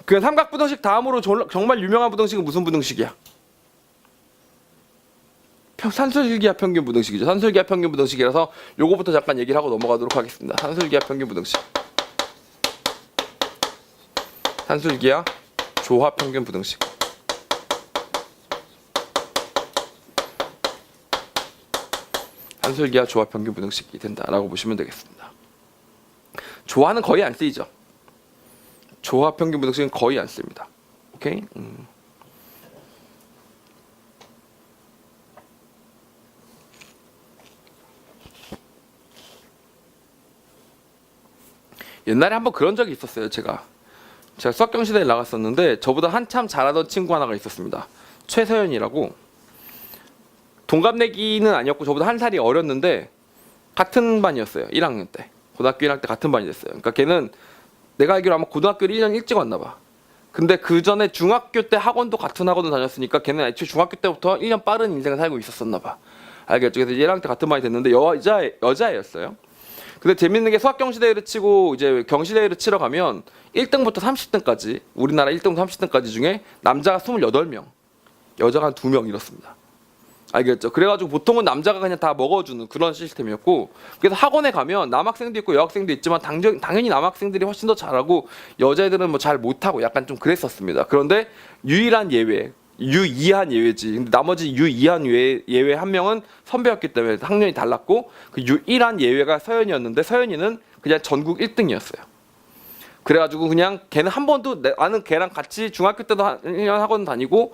그 삼각부등식 다음으로 정말 유명한 부등식은 무슨 부등식이야? 산술기하 평균 부등식이죠. 산술기하 평균 부등식이라서 요거부터 잠깐 얘기를 하고 넘어가도록 하겠습니다. 산술기하 평균 부등식. 산술기하 조화 평균 부등식. 산술기하 조화 평균 부등식이 된다라고 보시면 되겠습니다. 조화는 거의 안 쓰이죠. 조화 평균 부등식은 거의 안 씁니다. 오케이? 옛날에 한번 그런 적이 있었어요. 제가 수학경시대에 나갔었는데 저보다 한참 잘하던 친구 하나가 있었습니다. 최서연이라고. 동갑내기는 아니었고 저보다 한 살이 어렸는데 같은 반이었어요. 1학년 때. 고등학교 1학년 때 같은 반이 됐어요. 그러니까 걔는 내가 알기로 아마 고등학교를 1년 일찍 왔나 봐. 근데 그 전에 중학교 때 학원도 같은 학원을 다녔으니까 걔는 애초에 중학교 때부터 1년 빠른 인생을 살고 있었었나 봐. 알겠죠? 그래서 1학년 때 같은 반이 됐는데 여자애였어요. 근데 재밌는 게 수학경시대회를 치고 이제 경시대회를 치러 가면 1등부터 30등까지 우리나라 1등부터 30등까지 중에 남자가 28명, 여자가 한 2명 이렇습니다. 알겠죠? 그래가지고 보통은 남자가 그냥 다 먹어주는 그런 시스템이었고, 그래서 학원에 가면 남학생도 있고 여학생도 있지만 당연히 남학생들이 훨씬 더 잘하고 여자애들은 뭐 잘 못하고 약간 좀 그랬었습니다. 그런데 유일한 예외, 유이한 예외지. 근데 나머지 유이한 예외 한 명은 선배였기 때문에 학년이 달랐고, 그 유일한 예외가 서연이었는데 서연이는 그냥 전국 1등이었어요. 그래가지고 그냥 걔는 한 번도 나는 걔랑 같이 중학교 때도 1년 학원 다니고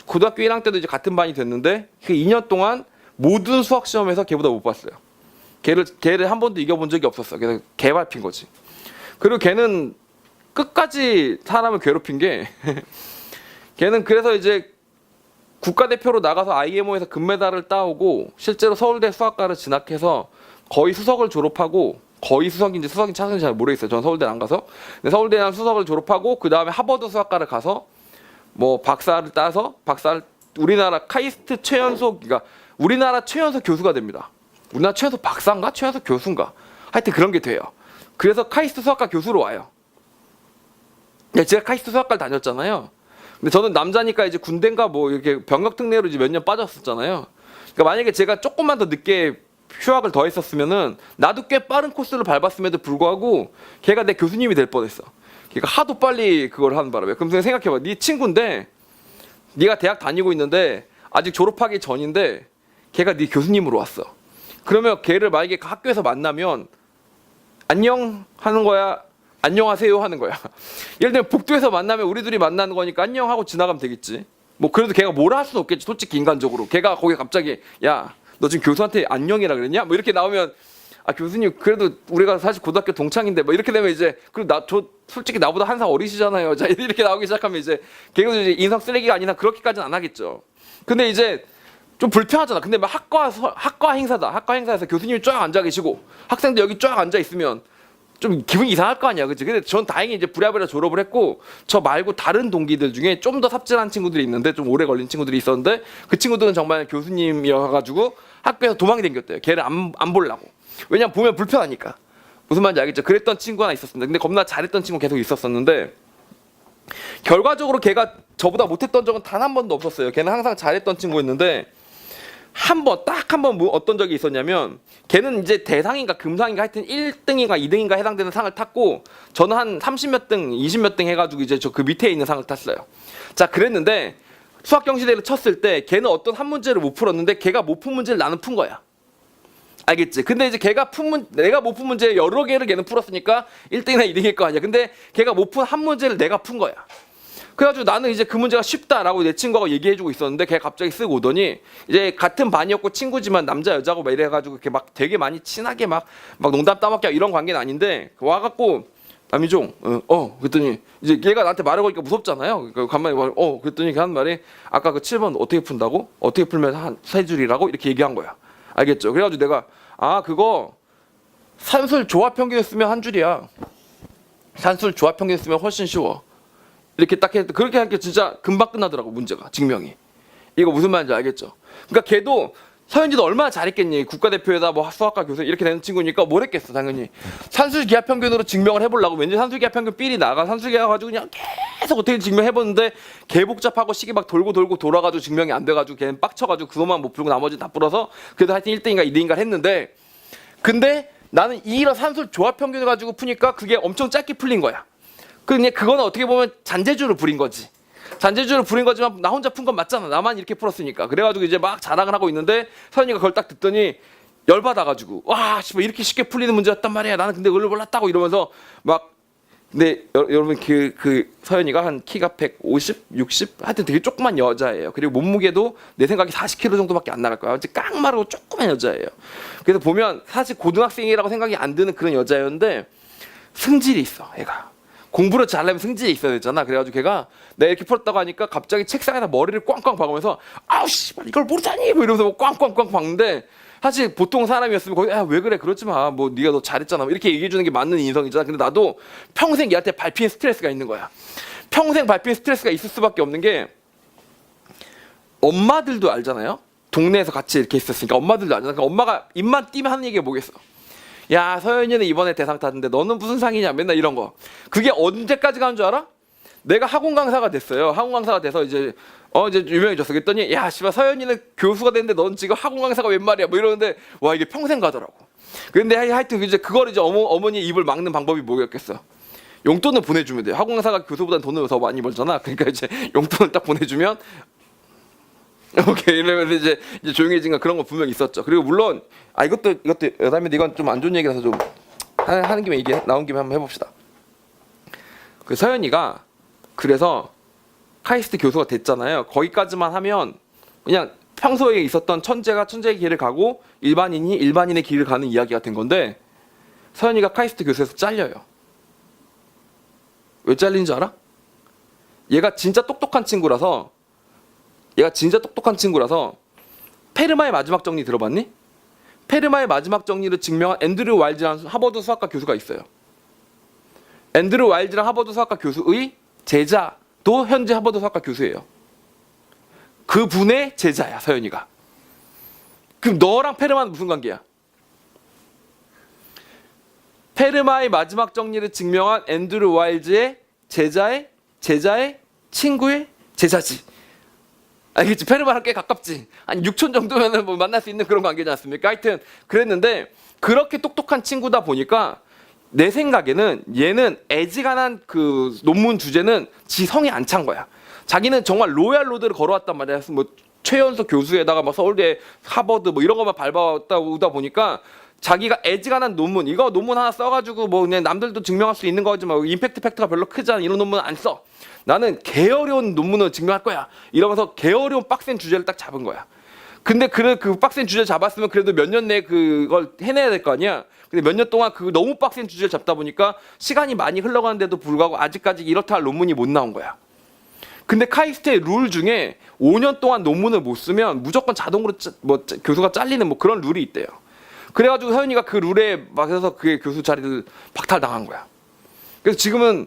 고등학교 1학년 때도 이제 같은 반이 됐는데 그 2년 동안 모든 수학 시험에서 걔보다 못 봤어요. 걔를 한 번도 이겨본 적이 없었어. 그래서 개발핀 거지. 그리고 걔는 끝까지 사람을 괴롭힌 게 걔는 그래서 이제 국가대표로 나가서 IMO에서 금메달을 따오고 실제로 서울대 수학과를 진학해서 거의 수석을 졸업하고, 거의 수석인지 차선인지 잘 모르겠어요. 저는 서울대 안 가서. 근데 서울대는 수석을 졸업하고 그 다음에 하버드 수학과를 가서 뭐 박사를 따서 우리나라 카이스트 최연소, 그러니까 우리나라 최연소 교수가 됩니다. 우리나라 최연소 박사인가 최연소 교수인가 하여튼 그런 게 돼요. 그래서 카이스트 수학과 교수로 와요. 제가 카이스트 수학과를 다녔잖아요. 근데 저는 남자니까 이제 군대인가 뭐 이렇게 병역 특례로 이제 몇 년 빠졌었잖아요. 그러니까 만약에 제가 조금만 더 늦게 휴학을 더 했었으면은 나도 꽤 빠른 코스를 밟았음에도 불구하고 걔가 내 교수님이 될 뻔했어. 그러니까 하도 빨리 그걸 하는 바람에. 그럼 생각해봐. 네 친구인데 네가 대학 다니고 있는데 아직 졸업하기 전인데 걔가 네 교수님으로 왔어. 그러면 걔를 만약에 학교에서 만나면 안녕 하는 거야, 안녕하세요 하는 거야. 예를 들면 복도에서 만나면 우리 둘이 만나는 거니까 안녕하고 지나가면 되겠지. 뭐 그래도 걔가 뭐라 할 수는 없겠지. 솔직히 인간적으로. 걔가 거기 갑자기 야 너 지금 교수한테 안녕이라 그랬냐? 뭐 이렇게 나오면 아 교수님 그래도 우리가 사실 고등학교 동창인데 뭐 이렇게 되면 이제 그리고 저 솔직히 나보다 한 살 어리시잖아요. 자 이렇게 나오기 시작하면 이제 걔가 이제 인성 쓰레기가 아니라 그렇게까지는 안 하겠죠. 근데 이제 좀 불편하잖아. 근데 막 학과 행사다. 학과 행사에서 교수님이 쫙 앉아 계시고 학생들 여기 쫙 앉아 있으면 좀 기분이 이상할 거 아니야, 그치? 근데 전 다행히 이제 부랴부랴 졸업을 했고 저 말고 다른 동기들 중에 좀 더 삽질한 친구들이 있는데 좀 오래 걸린 친구들이 있었는데 그 친구들은 정말 교수님이어가지고 학교에서 도망이 댕겼대요. 걔를 안 보려고. 왜냐면 보면 불편하니까. 무슨 말인지 알겠죠? 그랬던 친구 하나 있었습니다. 근데 겁나 잘했던 친구 계속 있었었는데 결과적으로 걔가 저보다 못했던 적은 단 한 번도 없었어요. 걔는 항상 잘했던 친구였는데 딱 한 번 뭐 어떤 적이 있었냐면 걔는 이제 대상인가 금상인가 하여튼 1등인가 2등인가 해당되는 상을 탔고 저는 한 30몇 등 20몇 등 해가지고 이제 저 그 밑에 있는 상을 탔어요. 자 그랬는데 수학경시대를 쳤을 때 걔는 어떤 한 문제를 못 풀었는데 걔가 못 푼 문제를 나는 푼 거야. 알겠지? 근데 이제 내가 못 푼 문제 여러 개를 걔는 풀었으니까 1등이나 2등일 거 아니야. 근데 걔가 못 푼 한 문제를 내가 푼 거야. 그래가지고 나는 이제 그 문제가 쉽다라고 내 친구가 얘기해주고 있었는데 걔가 갑자기 쓱 오더니 이제 같은 반이었고 친구지만 남자 여자고 막 이래가지고 이렇게 막 되게 많이 친하게 막 농담 따먹기 이런 관계는 아닌데 와갖고 남이종 그랬더니 이제 얘가 나한테 말을 거니까 무섭잖아요. 그러니까 간만에 그랬더니 걔 한 말이 아까 그 7번 어떻게 푼다고? 어떻게 풀면 한 3줄이라고? 이렇게 얘기한 거야. 알겠죠? 그래가지고 내가 그거 산술 조합 평균 쓰면 한 줄이야. 산술 조합 평균 쓰면 훨씬 쉬워. 이렇게 딱 했는데 그렇게 하니까 진짜 금방 끝나더라고 문제가 증명이. 이거 무슨 말인지 알겠죠? 그러니까 걔도 서현지도 얼마나 잘했겠니? 국가대표에다 뭐 수학과 교수 이렇게 되는 친구니까 뭘 했겠어 당연히. 산술기하 평균으로 증명을 해보려고 왠지 산술기하 평균 삘이 나가 산술기하 가지고 그냥 계속 어떻게 증명해보는데 개 복잡하고 시계 막 돌고 돌아가지고 증명이 안 돼가지고 걔는 빡쳐가지고 그것만 못 풀고 나머지는 다 풀어서 그래도 하여튼 1등인가 2등인가 했는데 근데 나는 이런 산술 조합 평균을 가지고 푸니까 그게 엄청 짧게 풀린 거야. 그냥 그거는 어떻게 보면 잔재주를 부린 거지. 잔재주를 부린 거지만 나 혼자 푼 건 맞잖아. 나만 이렇게 풀었으니까. 그래가지고 이제 막 자랑을 하고 있는데 서현이가 그걸 딱 듣더니 열받아가지고 와 씨발 이렇게 쉽게 풀리는 문제였단 말이야. 나는 근데 그걸 몰랐다고 이러면서 막 근데 여러분 그 서현이가 한 키가 150, 60 하여튼 되게 조그만 여자예요. 그리고 몸무게도 내 생각에 40kg 정도밖에 안 나갈 거야. 진짜 깡마르고 조그만 여자예요. 그래서 보면 사실 고등학생이라고 생각이 안 드는 그런 여자였는데 승질이 있어 얘가. 공부를 잘하려면 승질이 있어야 되잖아. 그래가지고 걔가 내가 이렇게 풀었다고 하니까 갑자기 책상에다 머리를 꽝꽝 박으면서 아우 씨발 이걸 모르다니 뭐 이러면서 뭐 꽝꽝꽝 박는데 사실 보통 사람이었으면 거기 왜 그래 그러지 마. 뭐 네가 너 잘했잖아. 이렇게 얘기해 주는 게 맞는 인성이잖아. 근데 나도 평생 얘한테 밟히는 스트레스가 있는 거야. 평생 밟히는 스트레스가 있을 수밖에 없는 게 엄마들도 알잖아요. 동네에서 같이 이렇게 있었으니까 엄마들도 알잖아. 그러니까 엄마가 입만 띄면 하는 얘기가 뭐겠어. 야 서현이는 이번에 대상 탔는데 너는 무슨 상이냐 맨날 이런 거. 그게 언제까지 가는 줄 알아? 내가 학원 강사가 됐어요. 학원 강사가 돼서 이제 유명해졌어. 그랬더니 야 씨발 서현이는 교수가 됐는데 넌 지금 학원 강사가 웬 말이야 뭐 이러는데 와 이게 평생 가더라고. 근데 하여튼 이제 그걸 이제 어머니 입을 막는 방법이 뭐였겠어. 용돈을 보내주면 돼요. 학원 강사가 교수보다 돈을 더 많이 벌잖아. 그러니까 이제 용돈을 딱 보내주면 오케이 이러면서 이제 조용해진 거 그런 거 분명 있었죠. 그리고 물론 이것도 여담인데 이건 좀 안 좋은 얘기라서 좀 하는 김에 이게 나온 김에 한번 해봅시다. 그 서현이가 그래서 카이스트 교수가 됐잖아요. 거기까지만 하면 그냥 평소에 있었던 천재가 천재의 길을 가고 일반인이 일반인의 길을 가는 이야기가 된 건데 서현이가 카이스트 교수에서 잘려요. 왜 잘린 줄 알아? 얘가 진짜 똑똑한 친구라서 페르마의 마지막 정리 들어봤니? 페르마의 마지막 정리를 증명한 앤드류 와일즈라는 하버드 수학과 교수가 있어요. 앤드류 와일즈랑 하버드 수학과 교수의 제자도 현재 하버드 수학과 교수예요. 그분의 제자야 서현이가. 그럼 너랑 페르마는 무슨 관계야? 페르마의 마지막 정리를 증명한 앤드류 와일즈의 제자의 친구의 제자지. 알겠지? 페르마랑 꽤 가깝지. 한 6촌 정도면은 뭐 만날 수 있는 그런 관계지 않습니까? 하여튼 그랬는데 그렇게 똑똑한 친구다 보니까 내 생각에는 얘는 애지간한 그 논문 주제는 지 성에 안 찬 거야. 자기는 정말 로얄 로드를 걸어왔단 말이야. 뭐 최연소 교수에다가 막 서울대, 하버드 뭐 이런 것만 밟아오다 보니까 자기가 애지간한 논문 이거 논문 하나 써가지고 뭐 그냥 남들도 증명할 수 있는 거지만 임팩트 팩터가 별로 크지 않은 이런 논문 안 써. 나는 개 어려운 논문을 증명할 거야. 이러면서 개 어려운 빡센 주제를 딱 잡은 거야. 근데 그 빡센 주제를 잡았으면 그래도 몇 년 내에 그걸 해내야 될 거 아니야. 근데 몇 년 동안 그 너무 빡센 주제를 잡다 보니까 시간이 많이 흘러가는데도 불구하고 아직까지 이렇다 할 논문이 못 나온 거야. 근데 카이스트의 룰 중에 5년 동안 논문을 못 쓰면 무조건 자동으로 교수가 잘리는 뭐 그런 룰이 있대요. 그래가지고 서현이가 그 룰에 막혀서 그의 교수 자리를 박탈당한 거야. 그래서 지금은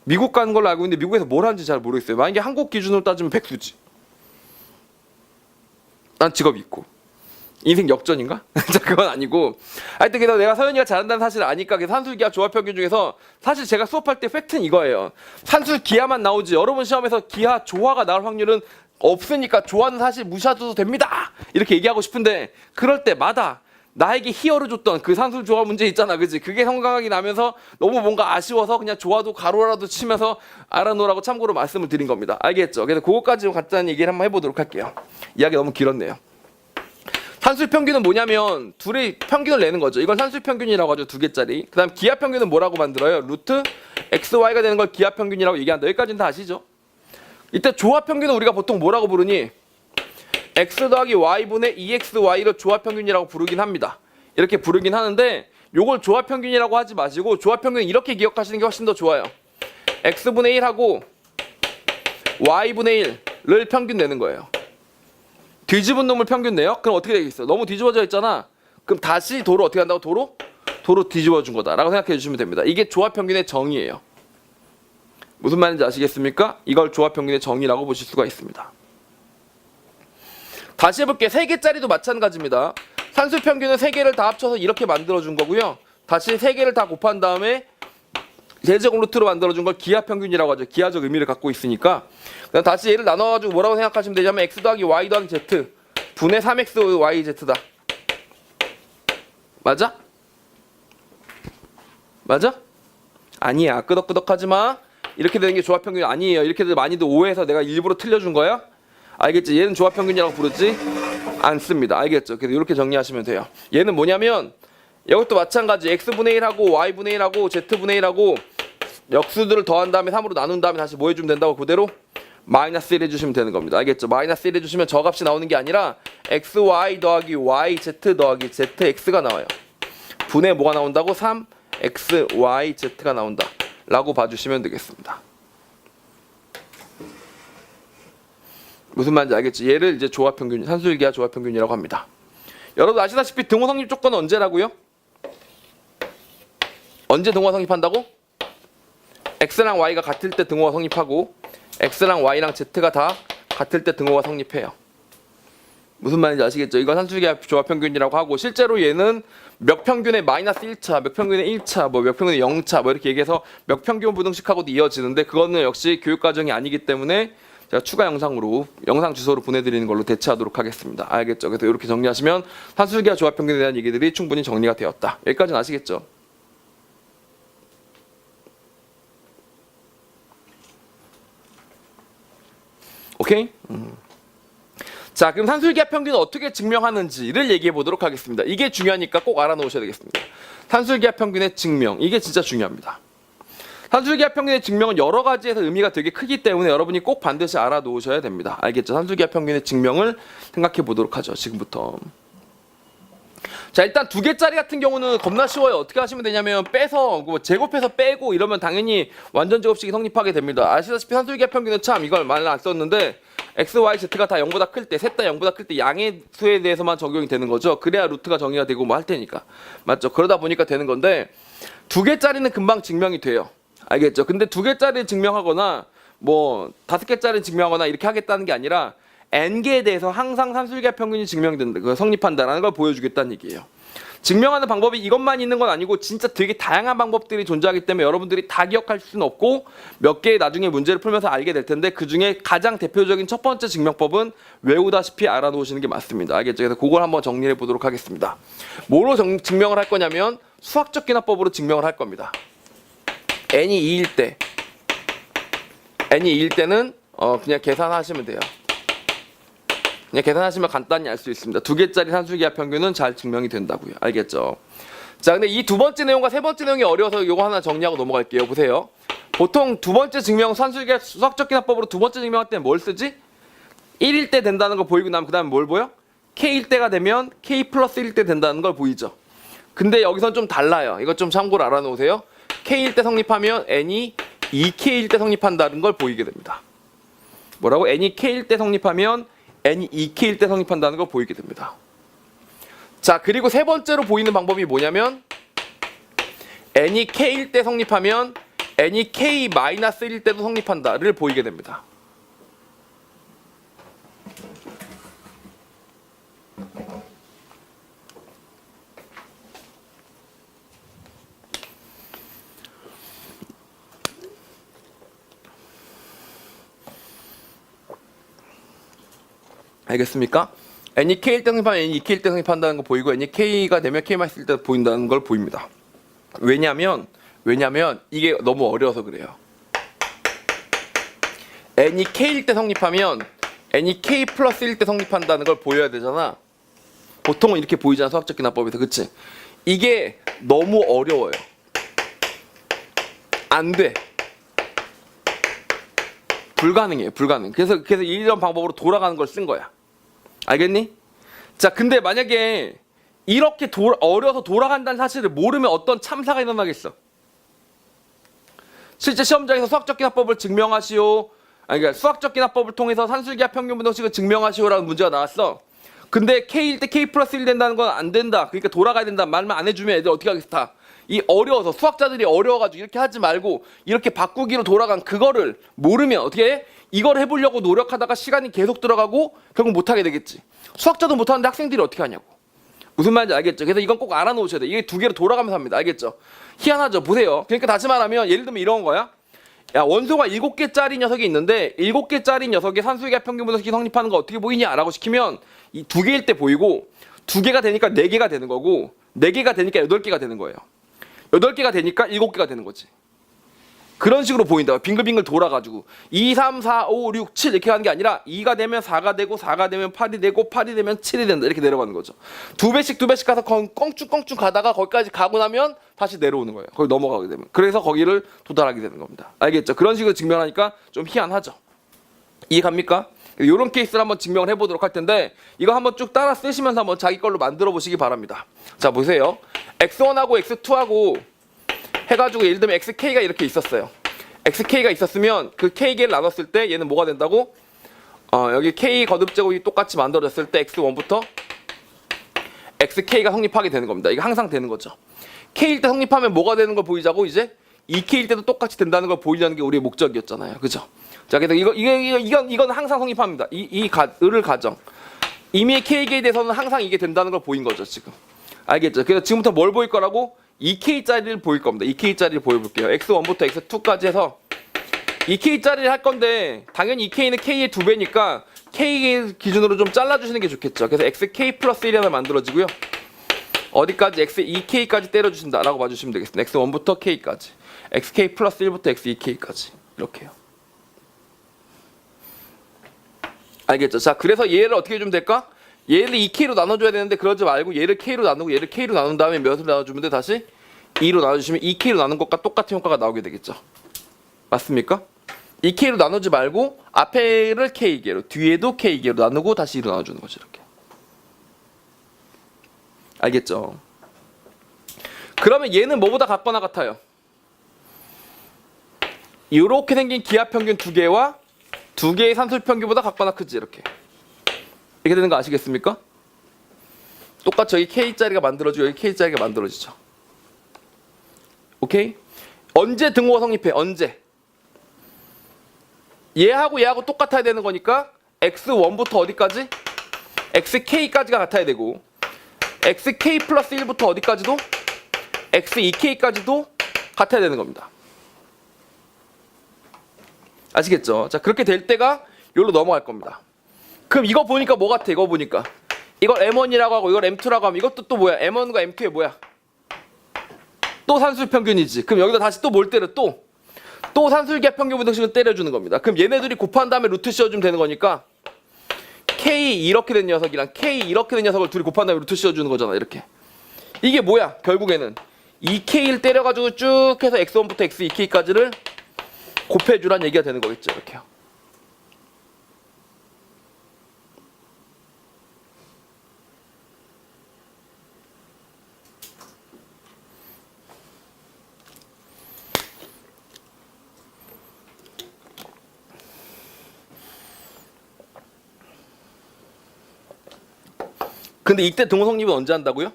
미국 가는 걸로 알고 있는데 미국에서 뭘 하는지 잘 모르겠어요. 만약에 한국 기준으로 따지면 백수지. 난 직업이 있고. 인생 역전인가? 그건 아니고. 하여튼 그래서 내가 서현이가 잘한다는 사실을 아니까 산술기하 조합평균 중에서 사실 제가 수업할 때 팩트는 이거예요. 산술기하만 나오지 여러분 시험에서 기하 조화가 나올 확률은 없으니까 조화는 사실 무시하셔도 됩니다. 이렇게 얘기하고 싶은데 그럴 때마다 나에게 희열을 줬던 그 산술 조화 문제 있잖아. 그지? 그게 생각이 나면서 너무 뭔가 아쉬워서 그냥 조화도 가로라도 치면서 알아놓으라고 참고로 말씀을 드린 겁니다. 알겠죠? 그래서 그것까지 간단히 얘기를 한번 해보도록 할게요. 이야기 너무 길었네요. 산술 평균은 뭐냐면 둘이 평균을 내는 거죠. 이건 산술 평균이라고 하죠. 2개짜리. 그 다음 기하 평균은 뭐라고 만들어요? 루트 XY가 되는 걸 기하 평균이라고 얘기한다. 여기까지는 다 아시죠? 이때 조합 평균은 우리가 보통 뭐라고 부르니? x 더하기 y분의 2xy를 조합평균이라고 부르긴 합니다. 이렇게 부르긴 하는데 요걸 조합평균이라고 하지 마시고 조합평균 이렇게 기억하시는 게 훨씬 더 좋아요. x분의 1하고 y분의 1을 평균 내는 거예요. 뒤집은 놈을 평균 내요? 그럼 어떻게 되겠어? 너무 뒤집어져 있잖아. 그럼 다시 도로 어떻게 한다고? 도로 뒤집어 준 거다 라고 생각해 주시면 됩니다. 이게 조합평균의 정의예요. 무슨 말인지 아시겠습니까? 이걸 조합평균의 정의라고 보실 수가 있습니다. 다시 해볼게. 3개짜리도 마찬가지입니다. 산술 평균은 3개를 다 합쳐서 이렇게 만들어준 거고요. 다시 3개를 다 곱한 다음에 제곱 루트로 만들어준 걸 기하 평균이라고 하죠. 기하적 의미를 갖고 있으니까. 그다음 다시 얘를 나눠가지고 뭐라고 생각하시면 되냐면 x 더하기 y 더하기 z 분의 3x y z다. 맞아? 맞아? 아니야. 끄덕끄덕하지 마. 이렇게 되는 게 조합 평균이 아니에요. 이렇게 많이들 오해해서 내가 일부러 틀려준 거야? 알겠지? 얘는 조합 평균이라고 부르지 않습니다. 알겠죠? 그래서 이렇게 정리하시면 돼요. 얘는 뭐냐면 이것도 마찬가지 x분의 1하고 y분의 1하고 z분의 1하고 역수들을 더한 다음에 3으로 나눈 다음에 다시 뭐 해주면 된다고? 그대로 마이너스 1 해주시면 되는 겁니다. 알겠죠? 마이너스 1 해주시면 저 값이 나오는 게 아니라 xy 더하기 yz 더하기 zx가 나와요. 분의 뭐가 나온다고? 3xyz가 나온다 라고 봐주시면 되겠습니다. 무슨 말인지 알겠지? 얘를 이제 조합평균, 산술기하 조합평균이라고 합니다. 여러분 아시다시피 등호 성립 조건은 언제라고요? 언제 등호가 성립한다고? x랑 y가 같을 때 등호가 성립하고 x랑 y랑 z가 다 같을 때 등호가 성립해요. 무슨 말인지 아시겠죠? 이건 산술기하 조합평균이라고 하고 실제로 얘는 몇 평균의 마이너스 1차, 몇 평균의 1차, 몇 평균의 0차 뭐 이렇게 얘기해서 몇 평균 부등식하고도 이어지는데 그거는 역시 교육과정이 아니기 때문에 제가 추가 영상으로 영상 주소로 보내드리는 걸로 대체하도록 하겠습니다. 알겠죠? 그래서 이렇게 정리하시면 산술기하 조합평균에 대한 얘기들이 충분히 정리가 되었다. 여기까지는 아시겠죠? 오케이? 자, 그럼 산술기하 평균을 어떻게 증명하는지를 얘기해 보도록 하겠습니다. 이게 중요하니까 꼭 알아놓으셔야 되겠습니다. 산술기하 평균의 증명, 이게 진짜 중요합니다. 산술기하 평균의 증명은 여러 가지에서 의미가 되게 크기 때문에 여러분이 꼭 반드시 알아놓으셔야 됩니다. 알겠죠? 산술기하 평균의 증명을 생각해 보도록 하죠. 지금부터. 자, 일단 2개짜리 같은 경우는 겁나 쉬워요. 어떻게 하시면 되냐면 빼서 제곱해서 빼고 이러면 당연히 완전 제곱식이 성립하게 됩니다. 아시다시피 산술기하 평균은 참 이걸 말 안 썼는데 x, y, z가 다 0보다 클 때, 셋 다 0보다 클 때 양의 수에 대해서만 적용이 되는 거죠. 그래야 루트가 정의가 되고 뭐 할 테니까. 맞죠? 그러다 보니까 되는 건데 2개짜리는 금방 증명이 돼요. 알겠죠? 근데 2개짜리 증명하거나 뭐 5개짜리 증명하거나 이렇게 하겠다는 게 아니라 n개에 대해서 항상 산술기하 평균이 증명된다, 성립한다라는 걸 보여주겠다는 얘기예요. 증명하는 방법이 이것만 있는 건 아니고 진짜 되게 다양한 방법들이 존재하기 때문에 여러분들이 다 기억할 수는 없고 몇 개의 나중에 문제를 풀면서 알게 될 텐데 그 중에 가장 대표적인 첫 번째 증명법은 외우다시피 알아놓으시는 게 맞습니다. 알겠죠? 그래서 그걸 한번 정리해 보도록 하겠습니다. 뭐로 증명을 할 거냐면 수학적 기납법으로 증명을 할 겁니다. n이 2일 때, n이 2일 때는 그냥 계산하시면 돼요. 그냥 계산하시면 간단히 알 수 있습니다. 2개짜리 산술기하 평균은 잘 증명이 된다고요. 알겠죠? 자, 근데 이 두 번째 내용과 세 번째 내용이 어려워서 이거 하나 정리하고 넘어갈게요. 보세요. 보통 두 번째 증명, 산술기하 수학적 기납법으로 두 번째 증명할 때는 뭘 쓰지? 1일 때 된다는 거 보이고 나면 그 다음에 뭘 보여? K일 때가 되면 K 플러스 1일 때 된다는 걸 보이죠? 근데 여기선 좀 달라요. 이거 좀 참고로 알아놓으세요. K일 때 성립하면 N이 2K일 때 성립한다는 걸 보이게 됩니다. 뭐라고? N이 K일 때 성립하면 n이 2k일 때 성립한다는 걸 보이게 됩니다. 자, 그리고 세 번째로 보이는 방법이 뭐냐면 n이 k일 때 성립하면 n이 k-1일 때도 성립한다를 보이게 됩니다. 알겠습니까? n이 k일 때 성립하면 n이 2k일 때 성립한다는 거 보이고 n이 k가 되면 k-1일 때 보인다는 걸 보입니다. 왜냐면 이게 너무 어려워서 그래요. n이 k일 때 성립하면 n이 k 플러스 1일 때 성립한다는 걸 보여야 되잖아. 보통은 이렇게 보이잖아, 수학적 기납법에서. 그치? 이게 너무 어려워요. 안 돼. 불가능해요. 불가능. 그래서 이런 방법으로 돌아가는 걸 쓴 거야. 알겠니? 자, 근데 만약에 이렇게 어려서 돌아간다는 사실을 모르면 어떤 참사가 일어나겠어? 실제 시험장에서 수학적 기납법을 증명하시오. 그러니까 수학적 기납법을 통해서 산술기하 평균 분동식을 증명하시오라는 문제가 나왔어. 근데 K일 때 K 플러스 1 된다는 건 안 된다. 그러니까 돌아가야 된다. 말만 안 해주면 애들 어떻게 하겠어? 다 이 어려워서 수학자들이 어려워가지고 이렇게 하지 말고 이렇게 바꾸기로 돌아간 그거를 모르면 어떻게 해? 이걸 해보려고 노력하다가 시간이 계속 들어가고 결국 못하게 되겠지. 수학자도 못하는데 학생들이 어떻게 하냐고. 무슨 말인지 알겠죠? 그래서 이건 꼭 알아놓으셔야 돼. 이게 두 개로 돌아가면서 합니다. 알겠죠? 희한하죠? 보세요. 그러니까 다시 말하면 예를 들면 이런 거야. 야, 원소가 7개짜리 녀석이 있는데 7개짜리 녀석의 산술계 평균 분석이 성립하는 거 어떻게 보이냐? 라고 시키면 이 2개일 때 보이고 2개가 되니까 4개가 되는 거고 4개가 되니까 8개가 되는 거예요. 8개가 되니까 7개가 되는 거지. 그런 식으로 보인다. 빙글빙글 돌아가지고 2, 3, 4, 5, 6, 7 이렇게 가는 게 아니라 2가 되면 4가 되고 4가 되면 8이 되고 8이 되면 7이 된다. 이렇게 내려가는 거죠. 2배씩 가서 껑충껑충 가다가 거기까지 가고 나면 다시 내려오는 거예요. 거기 넘어가게 되면. 그래서 거기를 도달하게 되는 겁니다. 알겠죠? 그런 식으로 증명하니까 좀 희한하죠. 이해갑니까? 이런 케이스를 한번 증명을 해보도록 할 텐데 이거 한번 쭉 따라 쓰시면서 한번 자기 걸로 만들어 보시기 바랍니다. 자, 보세요. x1하고 x2하고 해가지고 예를 들면 xk가 이렇게 있었어요. xk가 있었으면 그 k개를 나눴을 때 얘는 뭐가 된다고? 여기 k 거듭제곱이 똑같이 만들어졌을 때 x1부터 xk가 성립하게 되는 겁니다. 이게 항상 되는 거죠. k일 때 성립하면 뭐가 되는 걸 보이자고 이제 2k일 때도 똑같이 된다는 걸 보이려는 게 우리의 목적이었잖아요. 그죠? 자, 그래서 이건 항상 성립합니다. 을을 가정. 이미 k에 대해서는 항상 이게 된다는 걸 보인 거죠, 지금. 알겠죠? 그래서 지금부터 뭘 보일 거라고? 2k짜리를 보일 겁니다. 2k짜리를 보여볼게요. x1부터 x2까지 해서 2k짜리를 할 건데 당연히 2k는 k의 2배니까 k 기준으로 좀 잘라주시는 게 좋겠죠. 그래서 xk 플러스 1이 하나 만들어지고요. 어디까지? x2k까지 때려주신다라고 봐주시면 되겠습니다. x1부터 k까지. xk 플러스 1부터 x2k까지. 이렇게요. 알겠죠? 자, 그래서 얘를 어떻게 해주면 될까? 얘를 2k로 나눠줘야 되는데 그러지 말고 얘를 k로 나누고 얘를 k로 나눈 다음에 몇으로 나눠주면 돼? 다시 2로 나눠주시면 2k로 나눈 것과 똑같은 효과가 나오게 되겠죠. 맞습니까? 2k로 나누지 말고 앞에를 k개로 뒤에도 k개로 나누고 다시 2로 나눠주는 거죠. 이렇게. 알겠죠? 그러면 얘는 뭐보다 같거나 같아요? 이렇게 생긴 기하평균 2개와 2개의 산술평균보다 같거나 크지. 이렇게 되는 거 아시겠습니까? 똑같이 여기 K자리가 만들어지고 여기 K자리가 만들어지죠. 오케이? 언제 등호가 성립해? 언제? 얘하고 얘하고 똑같아야 되는 거니까 x1부터 어디까지? xk까지가 같아야 되고 xk 플러스 1부터 어디까지도? x2k까지도 같아야 되는 겁니다. 아시겠죠? 자, 그렇게 될 때가 여기로 넘어갈 겁니다. 그럼 이거 보니까 뭐 같아? 이거 보니까 이걸 M1이라고 하고 이걸 M2라고 하면 이것도 또 뭐야? M1과 M2의 뭐야? 또 산술평균이지. 그럼 여기다 다시 또 뭘 때려? 또 산술계 평균 분석식을 때려주는 겁니다. 그럼 얘네들이 곱한 다음에 루트 씌워주면 되는 거니까 K 이렇게 된 녀석이랑 K 이렇게 된 녀석을 둘이 곱한 다음에 루트 씌워주는 거잖아. 이렇게. 이게 뭐야? 결국에는 2K를 때려가지고 쭉 해서 X1부터 X2K까지를 곱해주란 얘기가 되는 거겠죠. 이렇게요. 근데 이때 등호 성립은 언제 한다고요?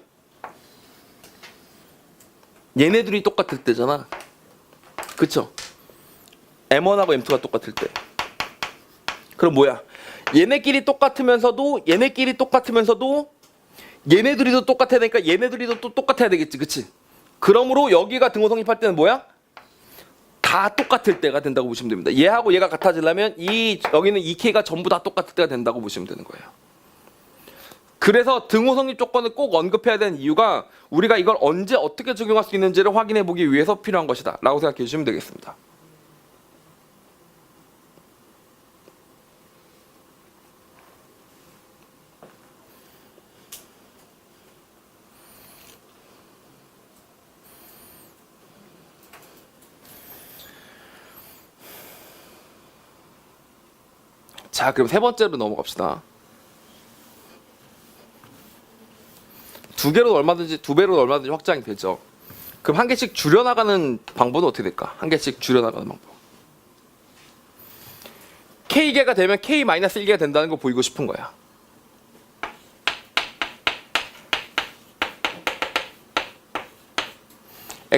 얘네들이 똑같을 때잖아. 그쵸? M1하고 M2가 똑같을 때. 그럼 뭐야? 얘네끼리 똑같으면서도 얘네들이도 똑같아야 되니까 얘네들이도 또 똑같아야 되겠지. 그치? 그러므로 여기가 등호 성립할 때는 뭐야? 다 똑같을 때가 된다고 보시면 됩니다. 얘하고 얘가 같아지려면 여기는 2K가 전부 다 똑같을 때가 된다고 보시면 되는 거예요. 그래서 등호 성립 조건을 꼭 언급해야 되는 이유가 우리가 이걸 언제 어떻게 적용할 수 있는지를 확인해 보기 위해서 필요한 것이다 라고 생각해 주시면 되겠습니다. 자, 그럼 세 번째로 넘어갑시다. 두 배로도 얼마든지 확장이 되죠. 그럼 한 개씩 줄여나가는 방법은 어떻게 될까? 한 개씩 줄여나가는 방법. K개가 되면 K-1개가 된다는 거 보이고 싶은 거야.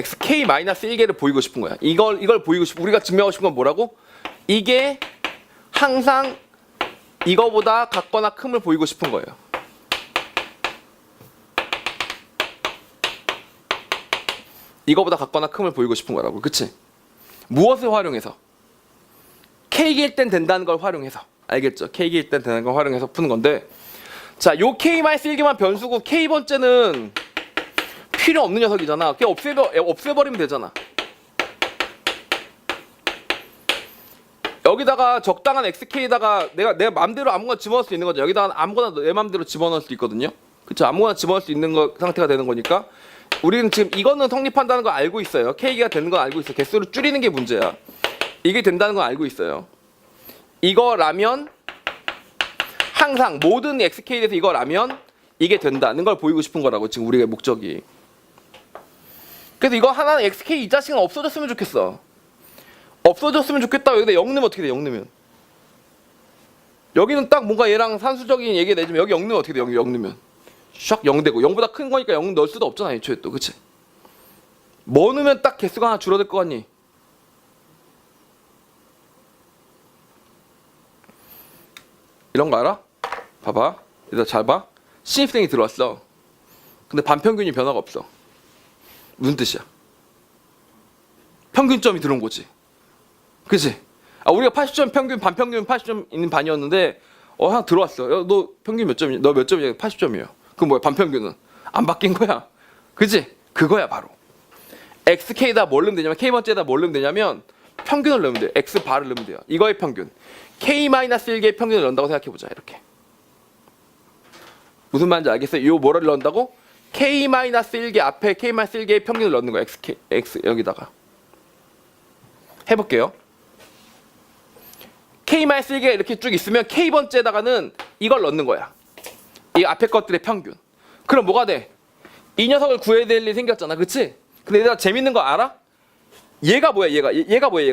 xk-1개를 보이고 싶은 거야. 이걸 보이고 싶고 우리가 증명하고 싶은 건 뭐라고? 이게 항상 이거보다 같거나 큼을 보이고 싶은 거예요. 이거보다 같거나 큼을 보이고 싶은 거라고. 그치? 무엇을 활용해서? K일 땐 된다는 걸 활용해서. 알겠죠? K일 땐 된다는 걸 활용해서 푸는 건데, 자, 요 K-1만 변수고 K번째는 필요 없는 녀석이잖아. 그냥 없애버리면 되잖아. 여기다가 적당한 XK에다가 내가 마음대로 아무거나 집어넣을 수 있는 거죠. 여기다가 아무거나 내 마음대로 집어넣을 수 있거든요. 그쵸? 아무거나 집어넣을 수 있는 상태가 되는 거니까 우리는 지금 이거는 성립한다는 걸 알고 있어요. K가 되는 건 알고 있어요. 개수를 줄이는 게 문제야. 이게 된다는 건 알고 있어요. 이거라면 항상 모든 XK에 대해서 이거라면 이게 된다는 걸 보이고 싶은 거라고 지금 우리의 목적이. 그래서 이거 하나는 XK 이 자식은 없어졌으면 좋겠어. 없어졌으면 좋겠다. 여기다 0 넣으면 어떻게 돼? 0 넣으면 여기는 딱 뭔가 얘랑 산수적인 얘기가 내지만 여기 0 넣으면 어떻게 돼? 0 넣으면 샥 0 되고 0보다 큰 거니까 0 넣을 수도 없잖아 애초에 또. 그치? 뭐 넣으면 딱 개수가 하나 줄어들 거 같니? 이런 거 알아? 봐봐. 얘들아 잘 봐. 신입생이 들어왔어. 근데 반평균이 변화가 없어. 무슨 뜻이야? 평균점이 들어온 거지. 그치? 우리가 80점 평균, 반평균 80점 있는 반이었는데 하나 들어왔어. 너 평균 몇 점이냐? 너 몇 점이냐? 80점이에요. 그럼 뭐야? 반평균은 안 바뀐 거야. 그치? 그거야 바로. XK에다 뭘 넣으면 되냐면 K번째에다 뭘 넣으면 되냐면 평균을 넣으면 돼요. X바를 넣으면 돼요. 이거의 평균. K-1개의 평균을 넣는다고 생각해보자. 이렇게. 무슨 말인지 알겠어요? 요 뭐를 넣는다고? K-1개 앞에 K-1개의 평균을 넣는 거야. X 여기다가. 해볼게요. K-1개가 이렇게 쭉 있으면 K번째에다가는 이걸 넣는 거야. 이 앞에 것들의 평균. 그럼 뭐가 돼? 이 녀석을 구해야 될 일이 생겼잖아. 그치? 근데 얘들아 재밌는 거 알아? 얘가 뭐야? 얘가 뭐야?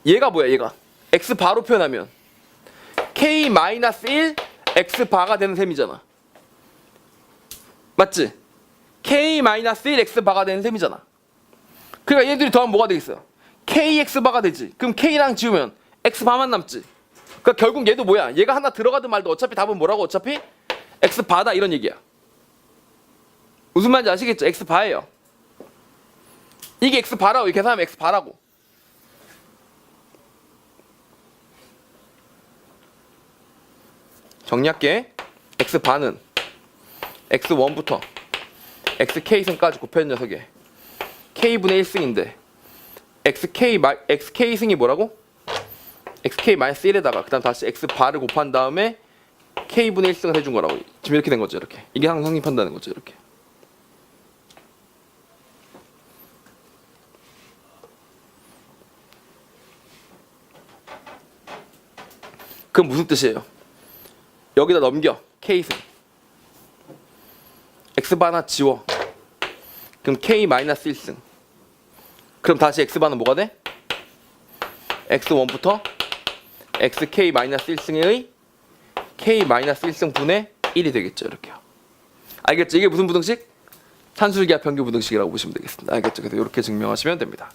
얘가 뭐야? 얘가 X바로 표현하면 K-1 X바가 되는 셈이잖아. 맞지? K-1 X바가 되는 셈이잖아. 그러니까 얘들이 더하면 뭐가 되겠어요? KX바가 되지. 그럼 K랑 지우면 X바만 남지. 그러니까 결국 얘도 뭐야? 얘가 하나 들어가든 말든 어차피 답은 뭐라고? 어차피 X바다 이런 얘기야. 무슨 말인지 아시겠죠? X바예요. 이게 X바라고. 이렇게 계산하면 X바라고. 정리할게. X바는 X1부터 XK승까지 곱해준 녀석이 K분의 1승인데 XK승이 뭐라고? XK-1에다가 그 다음 다시 X바를 곱한 다음에 K분의 1승을 해준 거라고. 지금 이렇게 된 거죠. 이렇게. 이게 항상 성립한다는 거죠. 이렇게. 그럼 무슨 뜻이에요? 여기다 넘겨. K승. X바 하나 지워. 그럼 K-1승. 그럼 다시 X바는 뭐가 돼? X1부터 XK-1승의 K-1승 분의 1이 되겠죠. 이렇게요. 알겠죠? 이게 무슨 부등식? 산술기하 평균 부등식이라고 보시면 되겠습니다. 알겠죠? 그래서 이렇게 증명하시면 됩니다.